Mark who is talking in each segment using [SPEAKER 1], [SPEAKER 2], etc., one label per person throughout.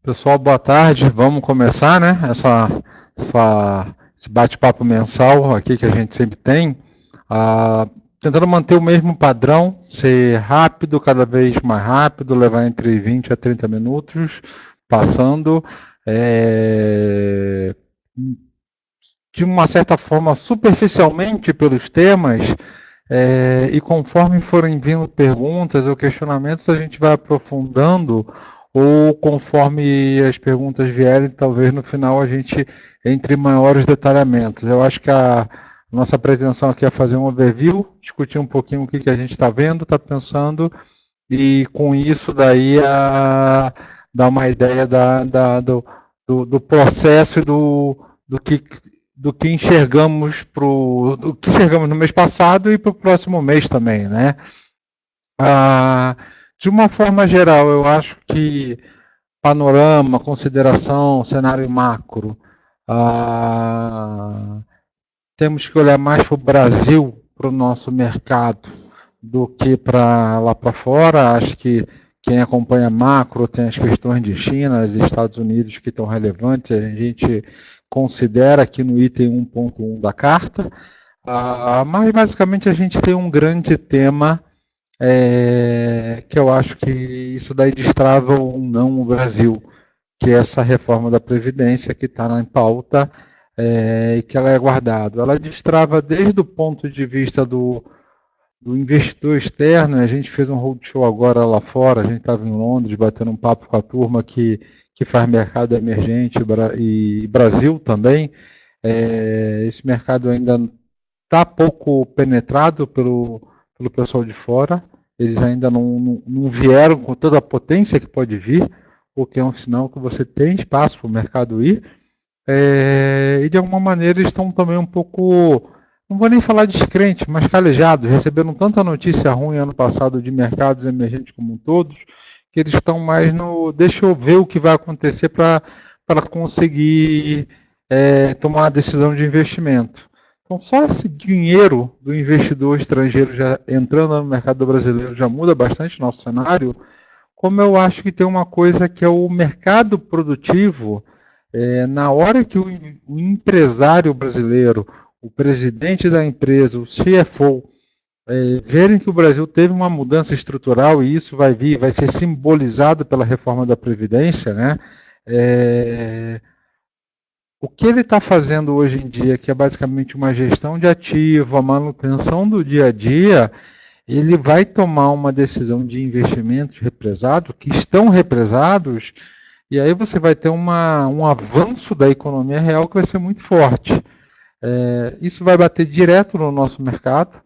[SPEAKER 1] Pessoal, boa tarde. Vamos começar, né? Esse bate-papo mensal aqui que a gente sempre tem. Tentando manter o mesmo padrão, ser rápido, cada vez mais rápido, levar entre 20 a 30 minutos, passando é, de uma certa forma superficialmente pelos temas, e conforme forem vindo perguntas ou questionamentos, a gente vai aprofundando, ou conforme as perguntas vierem, talvez no final a gente entre em maiores detalhamentos. Eu acho que a nossa pretensão aqui é fazer um overview, discutir um pouquinho o que a gente está vendo, está pensando, e com isso daí dar uma ideia do processo e do que enxergamos do que enxergamos no mês passado e para o próximo mês também, né? Ah, de uma forma geral, eu acho que panorama, consideração, cenário macro, ah, temos que olhar mais para o Brasil, para o nosso mercado, do que para lá para fora. Acho que quem acompanha macro tem as questões de China e Estados Unidos que estão relevantes, a gente considera aqui no item 1.1 da carta, mas basicamente a gente tem um grande tema que eu acho que isso daí destrava ou não o Brasil, que é essa reforma da Previdência que está em pauta e que ela é aguardada. Ela destrava desde o ponto de vista do investidor externo. A gente fez um roadshow agora lá fora, a gente estava em Londres batendo um papo com a turma que faz mercado emergente e Brasil também. Esse mercado ainda está pouco penetrado pelo pessoal de fora, eles ainda não vieram com toda a potência que pode vir, o que é um sinal que você tem espaço para o mercado ir, e de alguma maneira eles estão também um pouco, não vou nem falar descrentes, mas calejados, receberam tanta notícia ruim ano passado de mercados emergentes como um todos, que eles estão mais no deixa eu ver o que vai acontecer para conseguir tomar uma decisão de investimento. Então, só esse dinheiro do investidor estrangeiro já entrando no mercado brasileiro já muda bastante o nosso cenário, como eu acho que tem uma coisa que é o mercado produtivo. Na hora que o empresário brasileiro, o presidente da empresa, o CFO, verem que o Brasil teve uma mudança estrutural e isso vai ser simbolizado pela reforma da Previdência, né? O que ele está fazendo hoje em dia, que é basicamente uma gestão de ativo, a manutenção do dia a dia, ele vai tomar uma decisão de investimentos represados, que estão represados, e aí você vai ter um avanço da economia real que vai ser muito forte. Isso vai bater direto no nosso mercado,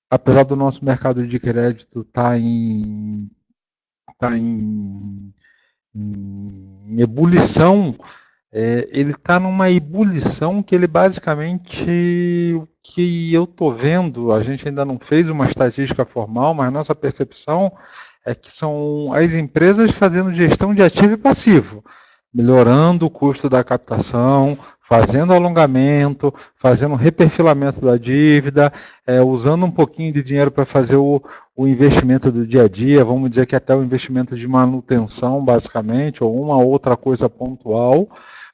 [SPEAKER 1] apesar do nosso mercado de crédito estar em ebulição. Ele está numa ebulição que ele basicamente, o que eu estou vendo, a gente ainda não fez uma estatística formal, mas nossa percepção é que são as empresas fazendo gestão de ativo e passivo, melhorando o custo da captação, fazendo alongamento, fazendo reperfilamento da dívida, usando um pouquinho de dinheiro para fazer o investimento do dia a dia, vamos dizer que até o investimento de manutenção, basicamente, ou uma outra coisa pontual,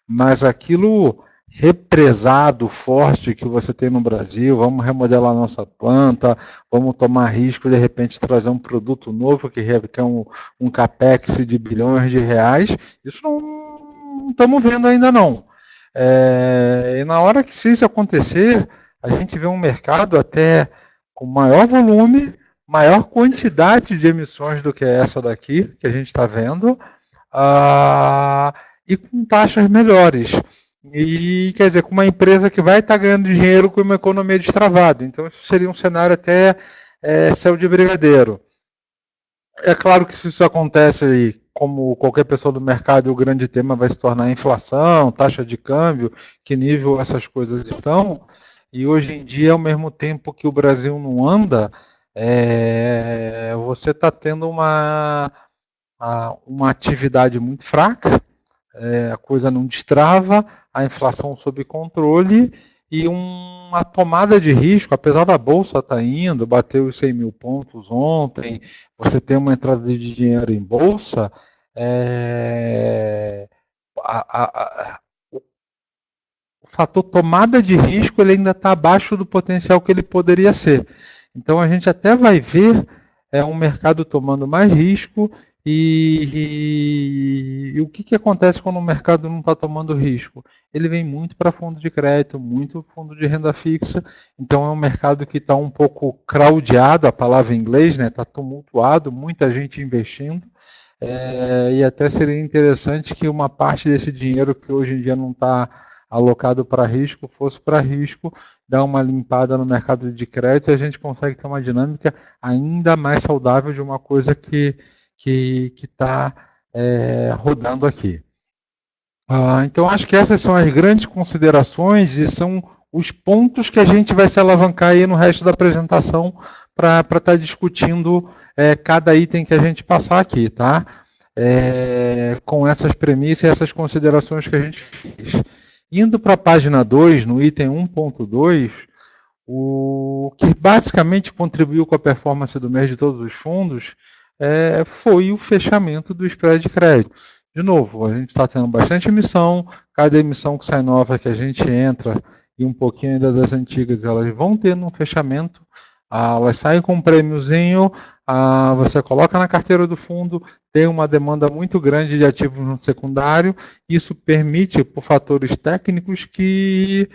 [SPEAKER 1] mas aquilo represado, forte que você tem no Brasil, vamos remodelar a nossa planta, vamos tomar risco de repente trazer um produto novo que requer um capex de bilhões de reais, isso não estamos vendo ainda não. E na hora que isso acontecer, a gente vê um mercado até com maior volume, maior quantidade de emissões do que essa daqui, que a gente está vendo, e com taxas melhores. E, quer dizer, com uma empresa que vai estar ganhando dinheiro com uma economia destravada. Então, isso seria um cenário até céu de brigadeiro. É claro que se isso acontece aí, como qualquer pessoa do mercado, o grande tema vai se tornar a inflação, taxa de câmbio, que nível essas coisas estão. E hoje em dia, ao mesmo tempo que o Brasil não anda, você está tendo uma atividade muito fraca, a coisa não destrava, a inflação sob controle e uma tomada de risco, apesar da Bolsa estar indo, bateu os 100 mil pontos ontem, você tem uma entrada de dinheiro em Bolsa, o fator tomada de risco ele ainda está abaixo do potencial que ele poderia ser. Então a gente até vai ver um mercado tomando mais risco e o que acontece quando o mercado não está tomando risco? Ele vem muito para fundo de crédito, muito fundo de renda fixa, então é um mercado que está um pouco crowdado, a palavra em inglês, né? Está tumultuado, muita gente investindo, e até seria interessante que uma parte desse dinheiro que hoje em dia não está alocado para risco fosse para risco, dar uma limpada no mercado de crédito e a gente consegue ter uma dinâmica ainda mais saudável de uma coisa que está rodando aqui. Então, acho que essas são as grandes considerações e são os pontos que a gente vai se alavancar aí no resto da apresentação para estar discutindo cada item que a gente passar aqui, tá? Com essas premissas e essas considerações que a gente fez. Indo para a página 2, no item 1.2, o que basicamente contribuiu com a performance do mês de todos os fundos foi o fechamento do spread de crédito. De novo, a gente está tendo bastante emissão, cada emissão que sai nova que a gente entra, e um pouquinho ainda das antigas, elas vão tendo um fechamento, elas saem com um prêmiozinho, você coloca na carteira do fundo, tem uma demanda muito grande de ativos no secundário, isso permite, por fatores técnicos, que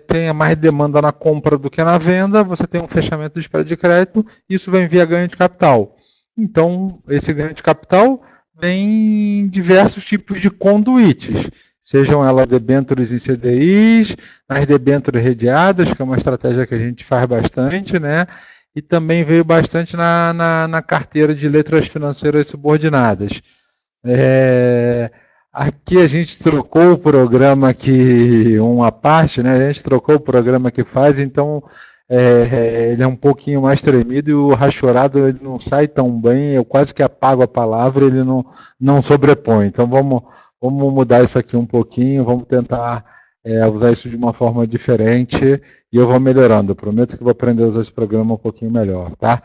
[SPEAKER 1] tenha mais demanda na compra do que na venda, você tem um fechamento do spread de crédito, isso vem via ganho de capital. Então, esse ganho de capital vem em diversos tipos de conduítes, sejam elas debêntures em CDIs, as debêntures redeadas, que é uma estratégia que a gente faz bastante, né? E também veio bastante na carteira de letras financeiras subordinadas. Aqui a gente trocou o programa que, uma parte, né? A gente trocou o programa que faz, então ele é um pouquinho mais tremido e o rachorado ele não sai tão bem, eu quase que apago a palavra, ele não sobrepõe. Então vamos mudar isso aqui um pouquinho, vamos tentar usar isso de uma forma diferente e eu vou melhorando. Eu prometo que vou aprender a usar esse programa um pouquinho melhor, tá?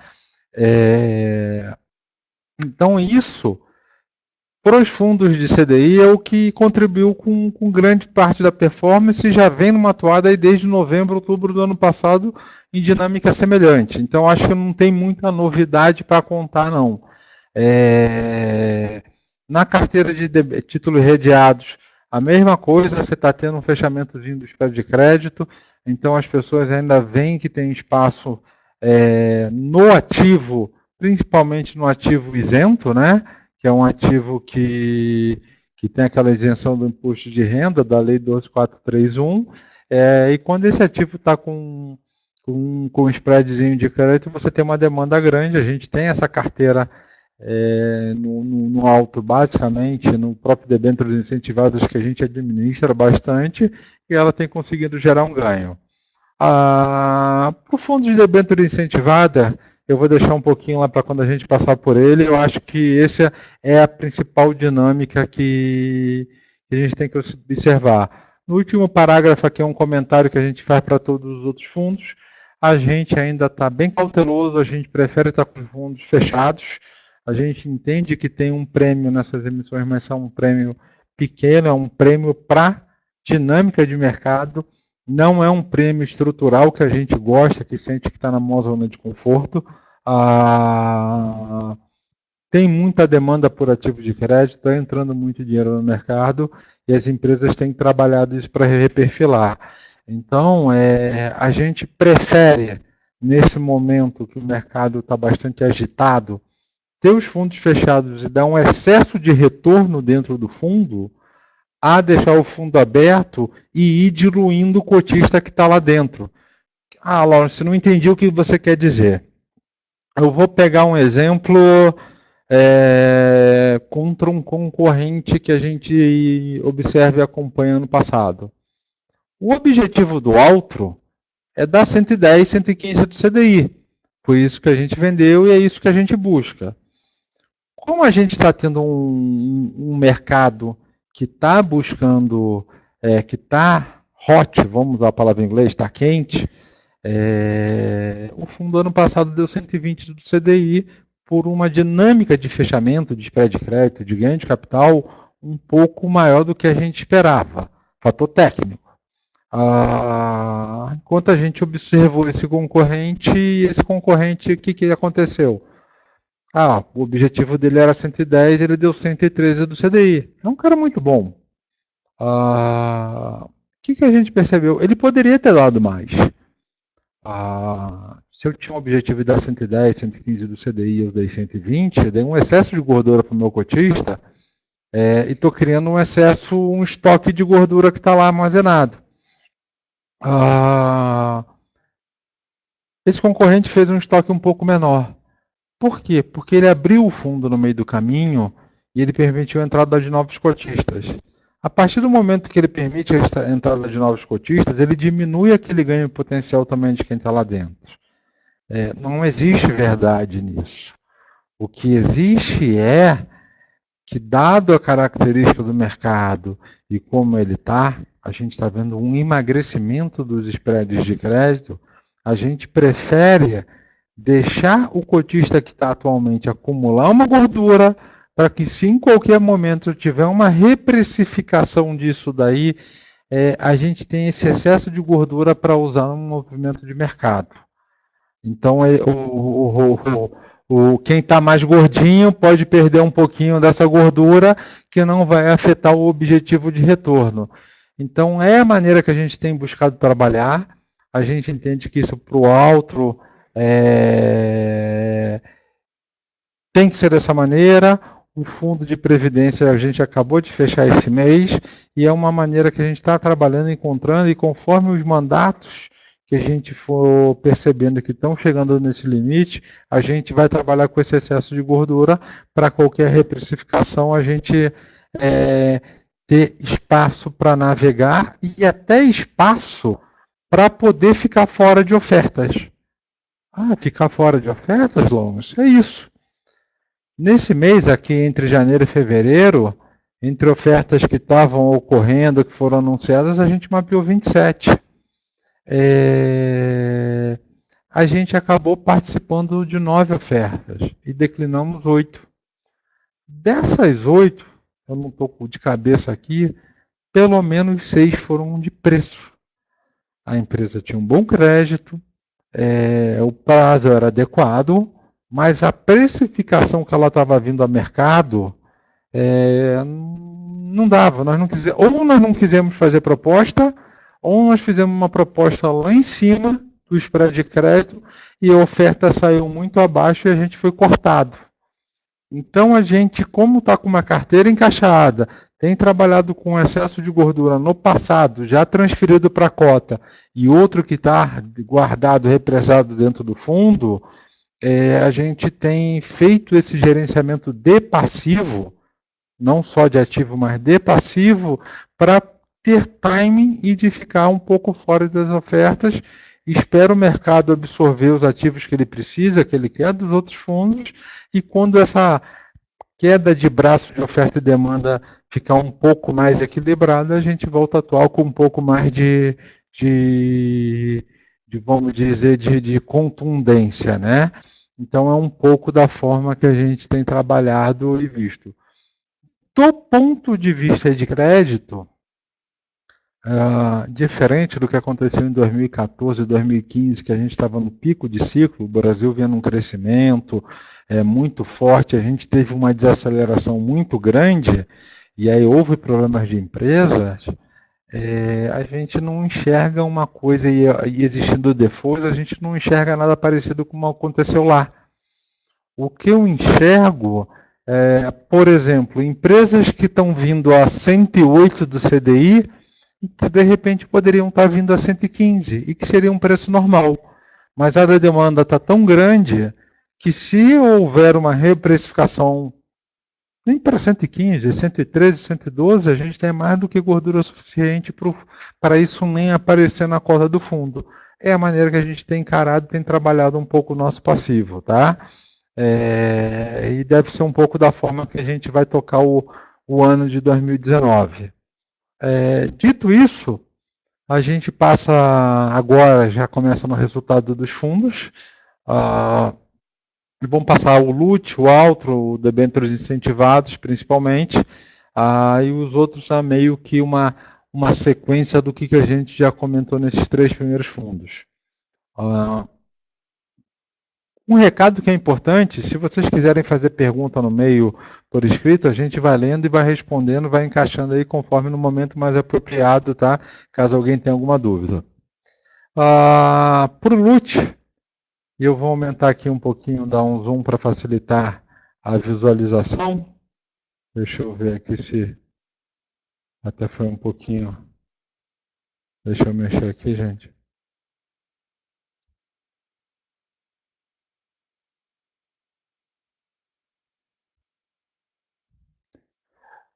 [SPEAKER 1] Então isso, para os fundos de CDI, é o que contribuiu com grande parte da performance e já vem numa atuada aí desde novembro, outubro do ano passado em dinâmica semelhante. Então acho que não tem muita novidade para contar, não. Na carteira de títulos redeados, a mesma coisa, você está tendo um fechamentozinho do spread de crédito, então as pessoas ainda veem que tem espaço no ativo, principalmente no ativo isento, né? Que é um ativo que tem aquela isenção do imposto de renda da Lei 12.431, e quando esse ativo está com um spreadzinho de crédito, você tem uma demanda grande, a gente tem essa carteira no alto, basicamente, no próprio debêntures incentivadas que a gente administra bastante, e ela tem conseguido gerar um ganho. Para o fundo de debênture incentivada, eu vou deixar um pouquinho lá para quando a gente passar por ele, eu acho que essa é a principal dinâmica que a gente tem que observar. No último parágrafo aqui é um comentário que a gente faz para todos os outros fundos, a gente ainda está bem cauteloso, a gente prefere estar com os fundos fechados, a gente entende que tem um prêmio nessas emissões, mas é um prêmio pequeno, é um prêmio para dinâmica de mercado, não é um prêmio estrutural que a gente gosta, que sente que está na maior zona de conforto. Tem muita demanda por ativo de crédito, está entrando muito dinheiro no mercado e as empresas têm trabalhado isso para reperfilar. Então, a gente prefere, nesse momento que o mercado está bastante agitado, ter os fundos fechados e dar um excesso de retorno dentro do fundo, a deixar o fundo aberto e ir diluindo o cotista que está lá dentro. Lawrence, não entendi o que você quer dizer. Eu vou pegar um exemplo contra um concorrente que a gente observa e acompanha no passado. O objetivo do Altro é dar 110, 115 do CDI. Foi isso que a gente vendeu e é isso que a gente busca. Como a gente está tendo um mercado que está buscando, que está hot, vamos usar a palavra em inglês, está quente, o fundo ano passado deu 120 do CDI por uma dinâmica de fechamento, de spread de crédito, de ganho de capital, um pouco maior do que a gente esperava, fator técnico. Enquanto a gente observou esse concorrente, o que aconteceu? O objetivo dele era 110, ele deu 113 do CDI. É um cara muito bom. O que a gente percebeu? Ele poderia ter dado mais. Se eu tinha um objetivo de dar 110, 115 do CDI, eu dei 120, eu dei um excesso de gordura para o meu cotista, e estou criando um excesso, um estoque de gordura que está lá armazenado. Esse concorrente fez um estoque um pouco menor. Por quê? Porque ele abriu o fundo no meio do caminho e ele permitiu a entrada de novos cotistas. A partir do momento que ele permite a entrada de novos cotistas, ele diminui aquele ganho potencial também de quem está lá dentro. Não existe verdade nisso. O que existe é que, dado a característica do mercado e como ele está, a gente está vendo um emagrecimento dos spreads de crédito, a gente prefere deixar o cotista que está atualmente acumular uma gordura para que, se em qualquer momento tiver uma reprecificação disso daí, a gente tem esse excesso de gordura para usar no movimento de mercado. Então, quem está mais gordinho pode perder um pouquinho dessa gordura que não vai afetar o objetivo de retorno. Então, é a maneira que a gente tem buscado trabalhar. A gente entende que isso para o Altro tem que ser dessa maneira. O fundo de previdência a gente acabou de fechar esse mês e é uma maneira que a gente está trabalhando, encontrando, e conforme os mandatos que a gente for percebendo que estão chegando nesse limite, a gente vai trabalhar com esse excesso de gordura para qualquer reprecificação a gente ter espaço para navegar e até espaço para poder ficar fora de ofertas. Ficar fora de ofertas, Longos? É isso. Nesse mês aqui, entre janeiro e fevereiro, entre ofertas que estavam ocorrendo, que foram anunciadas, a gente mapeou 27. A gente acabou participando de 9 ofertas e declinamos 8. Dessas 8, eu não estou de cabeça aqui, pelo menos 6 foram de preço. A empresa tinha um bom crédito, o prazo era adequado, mas a precificação que ela estava vindo ao mercado não dava. Ou nós não quisemos fazer proposta, ou nós fizemos uma proposta lá em cima do spread de crédito e a oferta saiu muito abaixo e a gente foi cortado. Então a gente, como está com uma carteira encaixada, tem trabalhado com excesso de gordura no passado, já transferido para a cota, e outro que está guardado, represado dentro do fundo, a gente tem feito esse gerenciamento de passivo, não só de ativo, mas de passivo, para ter timing e de ficar um pouco fora das ofertas. Espera o mercado absorver os ativos que ele precisa, que ele quer dos outros fundos, e quando essa queda de braço de oferta e demanda ficar um pouco mais equilibrada, a gente volta a atuar com um pouco mais de vamos dizer, de contundência, né? Então é um pouco da forma que a gente tem trabalhado e visto. Do ponto de vista de crédito, diferente do que aconteceu em 2014 e 2015, que a gente estava no pico de ciclo, o Brasil vinha num crescimento muito forte, a gente teve uma desaceleração muito grande, e aí houve problemas de empresas, a gente não enxerga uma coisa, e existindo defaults, a gente não enxerga nada parecido com o que aconteceu lá. O que eu enxergo por exemplo, empresas que estão vindo a 108 do CDI, que de repente poderiam estar vindo a 115 e que seria um preço normal. Mas a demanda está tão grande que, se houver uma reprecificação nem para 115, 113, 112, a gente tem mais do que gordura suficiente para isso nem aparecer na cota do fundo. É a maneira que a gente tem encarado, tem trabalhado um pouco o nosso passivo, tá? E deve ser um pouco da forma que a gente vai tocar o ano de 2019. Dito isso, a gente passa agora, já começa no resultado dos fundos. Vamos passar o LUT, o Altro, o debêntures incentivados, principalmente. E os outros são meio que uma sequência do que a gente já comentou nesses três primeiros fundos. Um recado que é importante, se vocês quiserem fazer pergunta no meio por escrito, a gente vai lendo e vai respondendo, vai encaixando aí conforme no momento mais apropriado, tá? Caso alguém tenha alguma dúvida. Para o LUT, e eu vou aumentar aqui um pouquinho, dar um zoom para facilitar a visualização. Deixa eu ver aqui se até foi um pouquinho. Deixa eu mexer aqui, gente.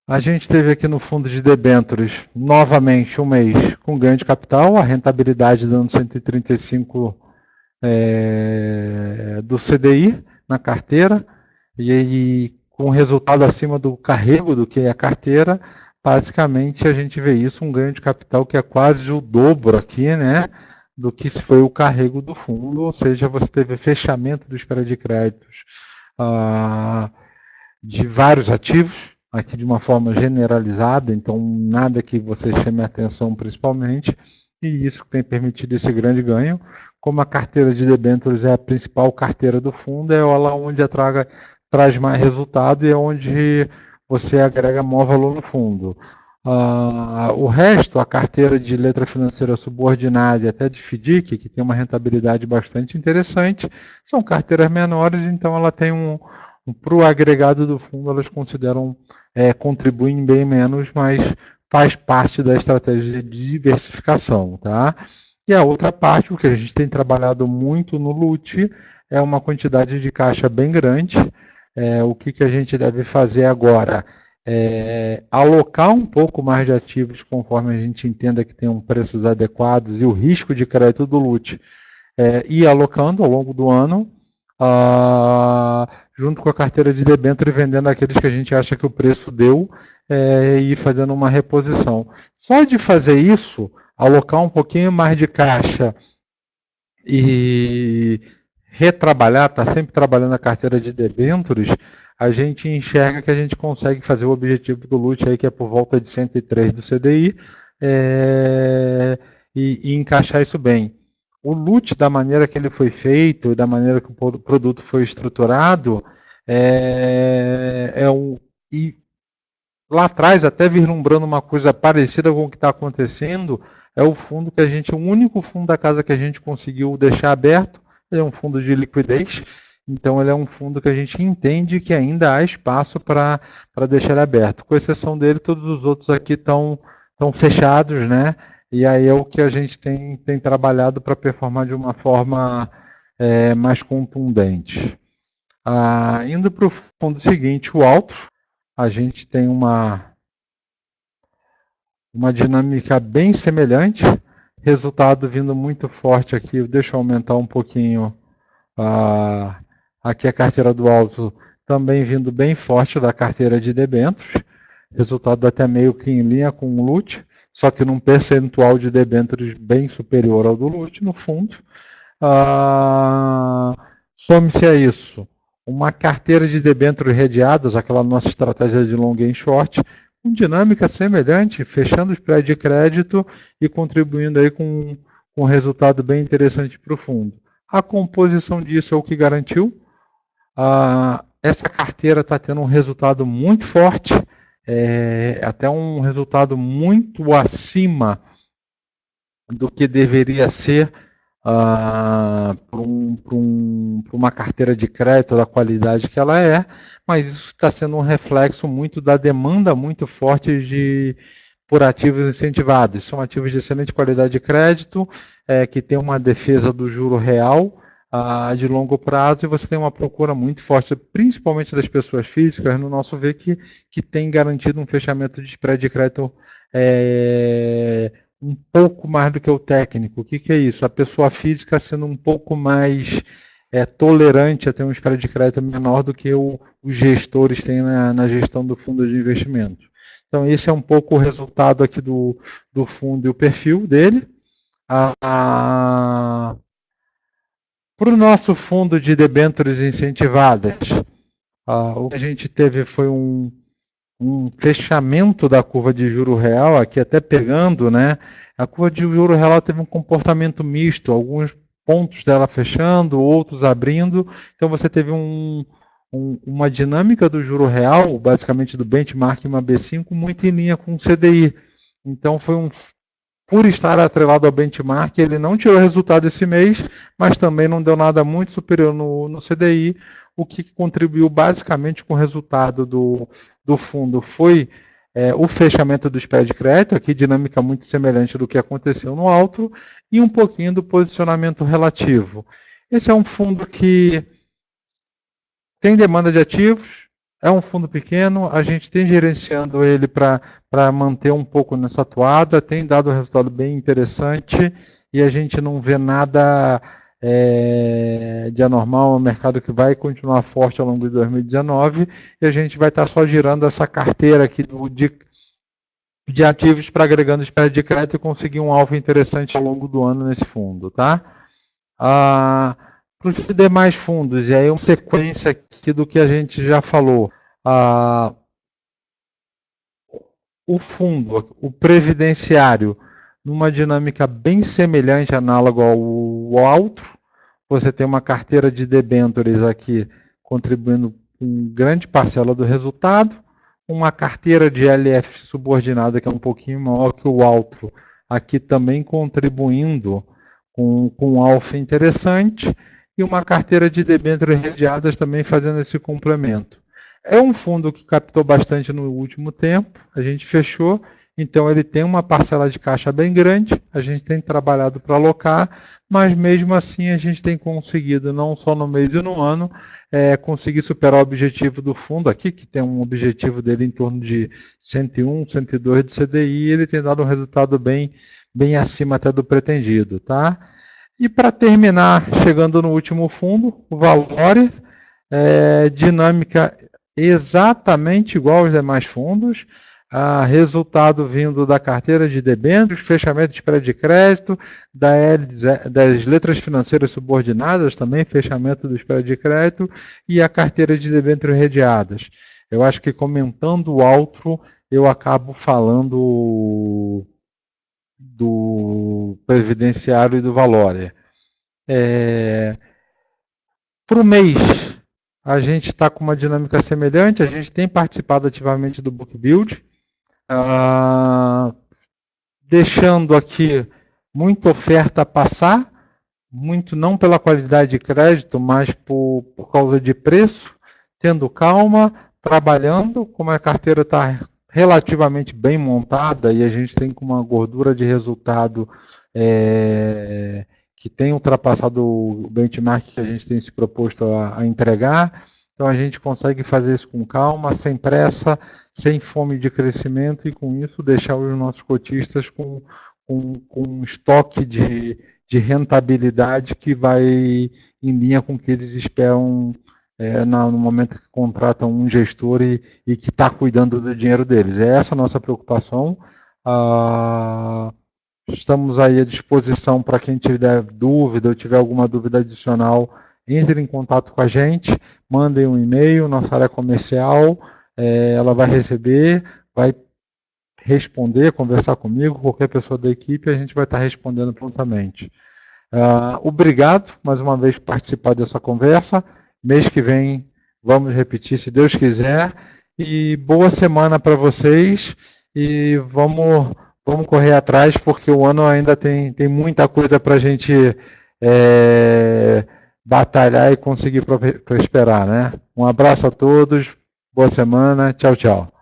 [SPEAKER 1] A gente teve aqui no fundo de debêntures, novamente, um mês com ganho de capital, a rentabilidade dando 135 do CDI na carteira, e aí, com resultado acima do carrego do que é a carteira, basicamente a gente vê isso, um ganho de capital que é quase o dobro aqui, né, do que se foi o carrego do fundo, ou seja, você teve fechamento do spread de créditos de vários ativos, aqui de uma forma generalizada, então nada que você chame a atenção principalmente, e isso que tem permitido esse grande ganho. Como a carteira de debêntures é a principal carteira do fundo, é ela onde traz mais resultado e é onde você agrega maior valor no fundo. O resto, a carteira de letra financeira subordinada e até de FDIC, que tem uma rentabilidade bastante interessante, são carteiras menores, então ela tem para o agregado do fundo, elas consideram, contribuem bem menos, mas faz parte da estratégia de diversificação, tá? E a outra parte, o que a gente tem trabalhado muito no LUT, é uma quantidade de caixa bem grande. O que a gente deve fazer agora? Alocar um pouco mais de ativos conforme a gente entenda que tem preços adequados e o risco de crédito do LUT ir alocando ao longo do ano, junto com a carteira de debênture, vendendo aqueles que a gente acha que o preço deu e fazendo uma reposição. Só de fazer isso, alocar um pouquinho mais de caixa e retrabalhar, está sempre trabalhando a carteira de debêntures, a gente enxerga que a gente consegue fazer o objetivo do LUT aí, que é por volta de 103 do CDI, e encaixar isso bem. O LUT, da maneira que ele foi feito, da maneira que o produto foi estruturado, e lá atrás, até vislumbrando uma coisa parecida com o que está acontecendo, é o fundo que o único fundo da casa que a gente conseguiu deixar aberto, ele é um fundo de liquidez, então ele é um fundo que a gente entende que ainda há espaço para deixar ele aberto. Com exceção dele, todos os outros aqui estão fechados, né? E aí é o que a gente tem trabalhado para performar de uma forma mais contundente. Indo para o fundo seguinte, o alto, a gente tem uma dinâmica bem semelhante, resultado vindo muito forte aqui. Deixa eu aumentar um pouquinho aqui a carteira do alto, também vindo bem forte da carteira de debêntures, resultado até meio que em linha com o LUT, só que num percentual de debêntures bem superior ao do LUT, no fundo. Some-se a isso uma carteira de debêntures redeadas, aquela nossa estratégia de long e short, com dinâmica semelhante, fechando o spread de crédito e contribuindo aí com um resultado bem interessante para o fundo. A composição disso é o que garantiu. Essa carteira está tendo um resultado muito forte, até um resultado muito acima do que deveria ser para uma carteira de crédito da qualidade que ela é, mas isso está sendo um reflexo muito da demanda muito forte por ativos incentivados. São ativos de excelente qualidade de crédito, que tem uma defesa do juro real de longo prazo, e você tem uma procura muito forte, principalmente das pessoas físicas, no nosso ver, que tem garantido um fechamento de spread de crédito um pouco mais do que o técnico. O que é isso? A pessoa física sendo um pouco mais tolerante a ter um spread de crédito menor do que os gestores têm na gestão do fundo de investimento. Então, esse é um pouco o resultado aqui do fundo e o perfil dele. Para o nosso fundo de debêntures incentivadas, o que a gente teve foi um um fechamento da curva de juro real, aqui até pegando, né? A curva de juro real teve um comportamento misto, alguns pontos dela fechando, outros abrindo. Então você teve uma dinâmica do juro real, basicamente do benchmark uma B5, muito em linha com o CDI. Então por estar atrelado ao benchmark, ele não tirou resultado esse mês, mas também não deu nada muito superior no CDI, o que contribuiu basicamente com o resultado do fundo foi o fechamento do spread de crédito, aqui dinâmica muito semelhante do que aconteceu no Altro, e um pouquinho do posicionamento relativo. Esse é um fundo que tem demanda de ativos, é um fundo pequeno, a gente tem gerenciando ele para manter um pouco nessa toada, tem dado um resultado bem interessante e a gente não vê nada de anormal, é um mercado que vai continuar forte ao longo de 2019 e a gente vai estar só girando essa carteira aqui de ativos para agregando spread de crédito e conseguir um alvo interessante ao longo do ano nesse fundo, tá? Para os demais fundos, e aí uma sequência aqui do que a gente já falou. O fundo, o previdenciário, numa dinâmica bem semelhante, análogo ao Altro, você tem uma carteira de debêntures aqui contribuindo com grande parcela do resultado, uma carteira de LF subordinada que é um pouquinho maior que o Altro, aqui também contribuindo com um alfa interessante, e uma carteira de debêntures redeadas também fazendo esse complemento. É um fundo que captou bastante no último tempo, a gente fechou, então ele tem uma parcela de caixa bem grande, a gente tem trabalhado para alocar, mas mesmo assim a gente tem conseguido, não só no mês e no ano, conseguir superar o objetivo do fundo aqui, que tem um objetivo dele em torno de 101, 102 de CDI, e ele tem dado um resultado bem acima até do pretendido, tá? E para terminar, chegando no último fundo, o Valore, dinâmica exatamente igual aos demais fundos, resultado vindo da carteira de debêntures, fechamento de spread de crédito, das letras financeiras subordinadas também, fechamento do spread de crédito e a carteira de debêntures redeadas. Eu acho que comentando o Altro, eu acabo falando do previdenciário e do Valore. Para o mês, a gente está com uma dinâmica semelhante, a gente tem participado ativamente do book build, deixando aqui muita oferta passar, muito não pela qualidade de crédito, mas por causa de preço, tendo calma, trabalhando, como a carteira está relativamente bem montada e a gente tem com uma gordura de resultado que tem ultrapassado o benchmark que a gente tem se proposto a entregar. Então a gente consegue fazer isso com calma, sem pressa, sem fome de crescimento e com isso deixar os nossos cotistas com um estoque de rentabilidade que vai em linha com o que eles esperam no momento que contratam um gestor e que está cuidando do dinheiro deles. É essa a nossa preocupação. Estamos aí à disposição para quem tiver dúvida ou tiver alguma dúvida adicional, entre em contato com a gente, mandem um e-mail, nossa área comercial, ela vai receber, vai responder, conversar comigo, qualquer pessoa da equipe, a gente vai estar respondendo prontamente. Obrigado, mais uma vez, por participar dessa conversa. Mês que vem, vamos repetir, se Deus quiser. E boa semana para vocês. E vamos correr atrás, porque o ano ainda tem muita coisa para a gente batalhar e conseguir prosperar, né? Um abraço a todos, boa semana, tchau, tchau.